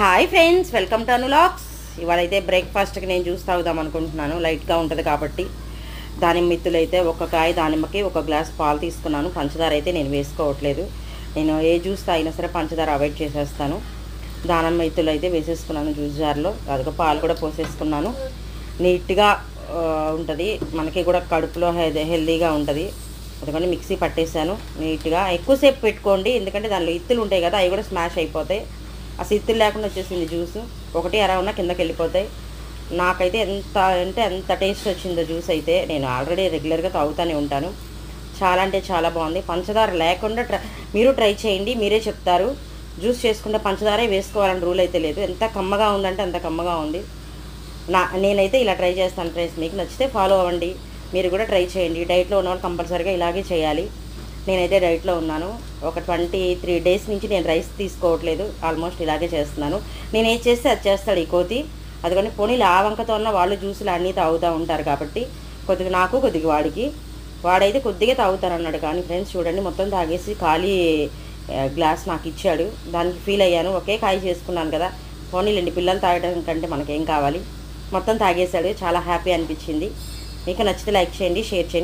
Hi friends, welcome to అనులాగ్స్. ఇవాళైతే బ్రేక్ఫాస్ట్కి నేను జ్యూస్ తాగుదాం అనుకుంటున్నాను. లైట్గా ఉంటుంది కాబట్టి దానిమ్మ మిత్తులు అయితే ఒక కాయ దానిమ్మకి ఒక గ్లాస్ పాలు తీసుకున్నాను. పంచదార అయితే నేను వేసుకోవట్లేదు. నేను ఏ జ్యూస్ తాగినా సరే పంచదార అవాయిడ్ చేసేస్తాను. దానిమ్మ మిత్తులు అయితే వేసేసుకున్నాను జ్యూస్ జార్లో. అదిగో పాలు కూడా పోసేసుకున్నాను. నీట్గా ఉంటుంది, మనకి కూడా కడుపులో హెల్దీగా ఉంటుంది. అందుకని మిక్సీ పట్టేశాను నీట్గా. ఎక్కువసేపు పెట్టుకోండి, ఎందుకంటే దానిలో ఇత్తులు ఉంటాయి కదా, అవి కూడా స్మాష్ అయిపోతాయి. అసలు ఇత్తులు లేకుండా వచ్చేసింది జ్యూస్. ఒకటి అర ఉన్న కిందకి వెళ్ళిపోతాయి. నాకైతే ఎంత టేస్ట్ వచ్చిందో జ్యూస్ అయితే. నేను ఆల్రెడీ రెగ్యులర్గా తాగుతూనే ఉంటాను. చాలా అంటే చాలా బాగుంది. పంచదార లేకుండా మీరు ట్రై చేయండి, మీరే చెప్తారు. జ్యూస్ చేసుకుంటే పంచదారే వేసుకోవాలని రూల్ అయితే లేదు. ఎంత కమ్మగా ఉందంటే అంత కమ్మగా ఉంది. నేనైతే ఇలా ట్రై చేస్తాను ఫ్రెండ్స్. మీకు నచ్చితే ఫాలో అవ్వండి, మీరు కూడా ట్రై చేయండి. డైట్లో ఉన్నవాళ్ళు కంపల్సరీగా ఇలాగే చేయాలి. నేనైతే డైట్లో ఉన్నాను. ఒక 23 డేస్ నుంచి నేను రైస్ తీసుకోవట్లేదు. ఆల్మోస్ట్ ఇలాగే చేస్తున్నాను. నేను ఏది చేస్తే అది చేస్తాడు ఈ కోతి. అందుకని పోనీలు ఆ వంకతో ఉన్న వాళ్ళు జ్యూసులు అన్నీ తాగుతూ ఉంటారు కాబట్టి కొద్దిగా నాకు కొద్దిగా వాడైతే కొద్దిగా తాగుతానన్నాడు. కానీ ఫ్రెండ్స్ చూడండి, మొత్తం తాగేసి ఖాళీ గ్లాస్ నాకు ఇచ్చాడు. దానికి ఫీల్ అయ్యాను. ఒకే కాయ చేసుకున్నాను కదా, పోనీలేండి, పిల్లలు తాగడం కంటే మనకేం కావాలి. మొత్తం తాగేశాడు. చాలా హ్యాపీ అనిపించింది. మీకు నచ్చితే లైక్ చేయండి, షేర్ చేయండి.